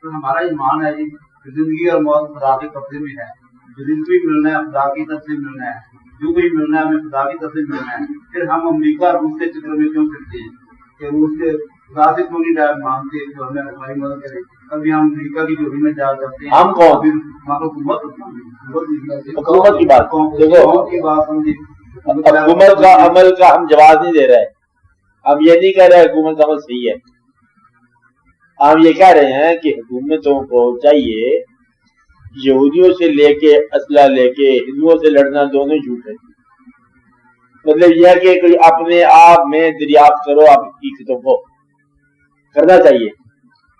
تو ہمارا ایمان ہے جی زندگی اور موت خدا کے قبضے میں ہے، جو رزق بھی ملنا ہے خدا کی طرف سے ملنا ہے، جو بھی ملنا ہے ہمیں خدا کی طرف سے ملنا ہے. پھر ہم امریکہ روس کے چکر میں کیوں پھرتے ہیں کہ روس کے خدا سے کیوں نہیں مانگتے کہ ہمیں ہماری مدد کرے؟ کبھی ہم امریکہ کی جوڑی میں جا کرتے ہیں. ہم کون؟ حکومت کی بات حکومت کا عمل کا ہم جواز نہیں دے رہے. ہم یہ نہیں کہہ رہے حکومت کا عمل صحیح ہے. ہم یہ کہہ رہے ہیں کہ حکومتوں کو چاہیے یہودیوں سے لے کے اسلحہ لے کے ہندوؤں سے لڑنا دونوں جھوٹ ہے. مطلب یہ ہے کہ کوئی اپنے آپ میں دریافت کرو آپ حقیقتوں کو کرنا چاہیے.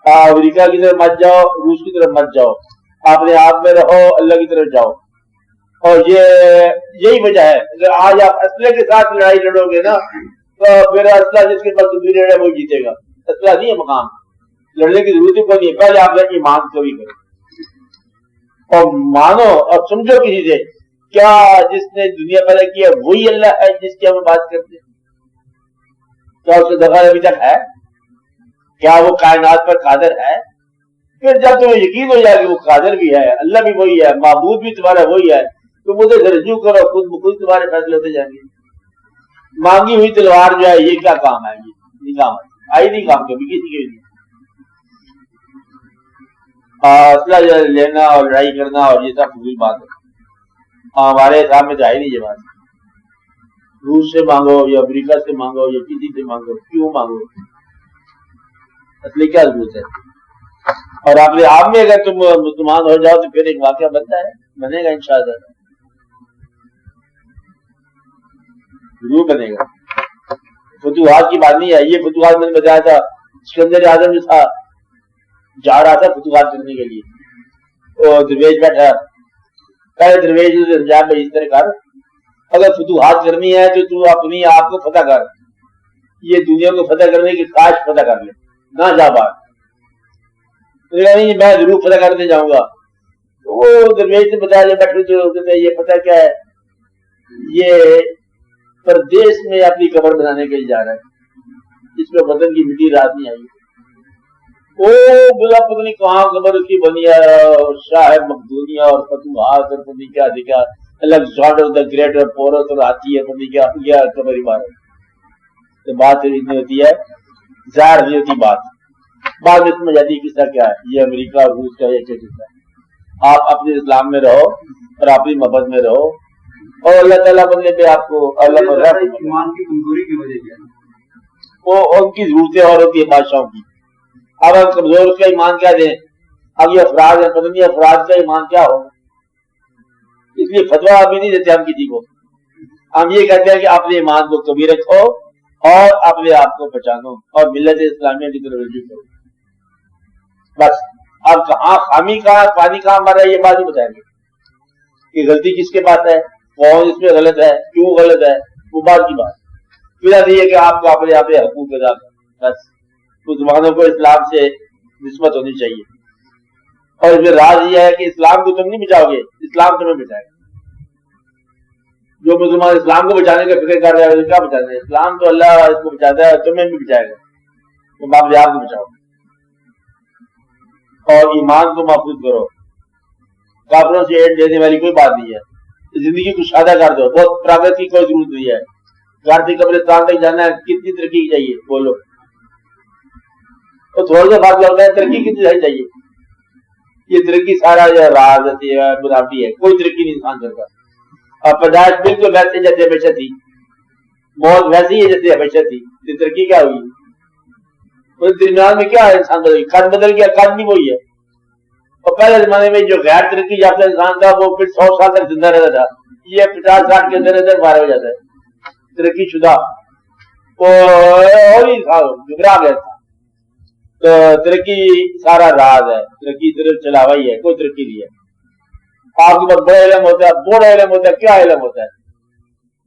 امریکہ کی طرف مت جاؤ، روس کی طرف مت جاؤ، اپنے آپ میں رہو، اللہ کی طرف جاؤ. اور یہی وجہ ہے اگر آج آپ اسلحے کے ساتھ لڑائی لڑو گے نا تو پھر اسلحہ جس کے پاس تمہیں ہے وہ جیتے گا. اسلحہ نہیں ہے مقام، لڑنے کی ضرورت ہی کوئی نہیں ہے. پہلے آپ کا ایمان کبھی کرو اور مانو اور سمجھو کسی سے کیا جس نے دنیا پیدا کی ہے وہی اللہ ہے جس کی ہم بات کرتے ہیں. کیا اس کا دخل ابھی تک ہے؟ کیا وہ کائنات پر قادر ہے؟ پھر جب تمہیں یقین ہو جائے کہ وہ قادر بھی ہے، اللہ بھی وہی ہے، معبود بھی تمہارا وہی ہے، تم اسے سے رجوع کرو، خود بخود تمہارے فیصلے ہوتے جائیں گے. مانگی ہوئی تلوار جو ہے یہ کیا کام ہے؟ یہ نہیں کام ہے، آئی نہیں کام کبھی کسی کے لیے. اسلحہ لینا اور لڑائی کرنا اور یہ سب فضول بات ہے. ہمارے حساب میں تو ہے نہیں یہ بات. روس سے مانگو یا امریکہ سے مانگو یا کسی سے مانگو، کیوں مانگو؟ اصلی کیا ضرورت ہے؟ اور اپنے آپ میں اگر تم مسلمان ہو جاؤ تو پھر ایک واقعہ بنتا ہے، بنے گا انشاءاللہ، ضرور بنے گا. فتوحات کی بات نہیں ہے یہ. فتوحات میں نے بتایا تھا سکندر اعظم جو تھا جا رہا تھا فتوحات کرنے کے لیے، اور درویش بیٹھا. پہلے درویش انجام میں اس طرح کر، اگر فتوحات کرنی ہے تو تو اپنی آپ کو فتح کر، یہ دنیا کو فتح کرنے کی خواہش فتح کر لے، نہ جا باہر. نہیں میں ضرور فتح کرنے جاؤں گا. وہ درویش نے بتایا جب بیٹھے تو یہ فتح کیا ہے؟ یہ پردیش میں اپنی قبر بنانے کے لیے جا رہا ہے، اس میں وطن کی مٹی رات نہیں آئی. وہ بلا پتہ نہیں کہاں قبر اس کی بنی ہے، شاہ مقدونیہ اور فتوحات اور پتہ کیا دیکھا الیگزینڈر دا گریٹ اور پورس اور آتی ہے پتہ کیا قبر عبارت. تو بات اتنی ہوتی ہے، ظاہر نہیں ہوتی بات. بعد میں سمجھ آتی قصہ کیا ہے. یہ امریکہ اور روس کا ایک قصہ ہے. آپ اپنے اسلام میں رہو اور اپنی محبت میں رہو اور اللہ تعالیٰ بدلے پہ آپ کو اللہ ایمان کی کمزوری کی وجہ سے وہ ان کی ضرورتیں اور ہوتی ہے بادشاہوں کی. اب ہم کمزور کا ایمان کیا دیں؟ اب یہ افراد ہے، پتہ نہیں افراد کا ایمان کیا ہو. اس لیے فتویٰ ابھی نہیں دیتے ہم کسی کو. ہم یہ کہتے ہیں کہ اپنے ایمان کو کبھی رکھو اور اپنے آپ کو پہچانو اور ملت اسلامیہ کی طرف رجوع کرو. بس اب کہاں خامی کہاں پانی کہاں مر رہا ہے یہ بات نہیں بتائیں گے کہ غلطی کس کے پاس ہے، کون اس میں غلط ہے، کیوں غلط ہے، وہ بات کی بات. پھر یہ کہ آپ کو اپنے آپ حقوق ادا کرو. بس مسلمانوں کو اسلام سے نسبت ہونی چاہیے. اور اس میں راز یہ ہے کہ اسلام کو تم نہیں بچاؤ گے، اسلام تمہیں بچائے گا. جو مسلمان اسلام کو بچانے کا فکر کر رہے ہیں کیا بچاتے ہیں؟ اسلام تو اللہ اس کو بچاتا ہے، تمہیں بھی بچائے گا. تم اپنے آپ کو بچاؤ اور ایمان کو محفوظ کرو. کافروں سے ایڈ دینے والی کوئی بات نہیں ہے. زندگی کو سادہ کر دو. بہت پراگت کی کوئی ضرورت نہیں ہے. گھر سے قبرستان تک جانا ہے، کتنی ترقی چاہیے بولو؟ تو تھوڑا سا بات لگتا ہے ترقی کتنی چاہیے؟ یہ ترقی سارا جو راز ہے بناوٹی ہے. کوئی ترقی نہیں انسان کرتا. اور پیدائش بالکل ویسے جیسے ہمیشہ تھی، موت ویسے ہی ہے جیسے ہمیشہ تھی. یہ ترقی کیا ہوئی؟ درمیان میں کیا ہے؟ انسان قد بدل گیا، قد نہیں وہی ہے. اور پہلے زمانے میں جو غیر ترقی یافتہ انسان تھا وہ پھر 100 سال تک زندہ رہتا تھا. یہ 50-60 کے اندر اندر مارا ہو جاتا ہے. ترقی شدہ اور ہی گھبرا گیا تھا. تو ترقی سارا راز ہے. ترقی صرف چلاوا ہی ہے، کوئی ترقی نہیں ہے. آپ کے پاس بڑا علم ہوتا ہے، بڑا علم ہوتا ہے. کیا علم ہوتا ہے؟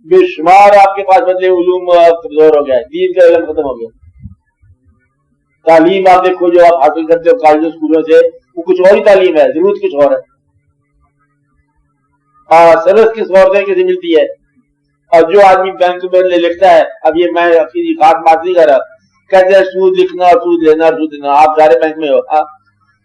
بے شمار آپ کے پاس بدلے علوم کمزور ہو گیا ہے. دین کا علم ختم ہو گیا. تعلیم آپ دیکھو جو آپ حاصل کرتے ہو کالجوں اسکولوں سے وہ کچھ اور ہی تعلیم ہے، ضرورت کچھ اور ہے. سروس کس عورتیں کسی ملتی ہے. اور جو آدمی بینک میں لکھتا ہے، اب یہ میں خاص بات نہیں کر رہا، کہتے ہیں سود لکھنا اور سود لینا اور سود دینا. آپ سارے بینک میں ہو،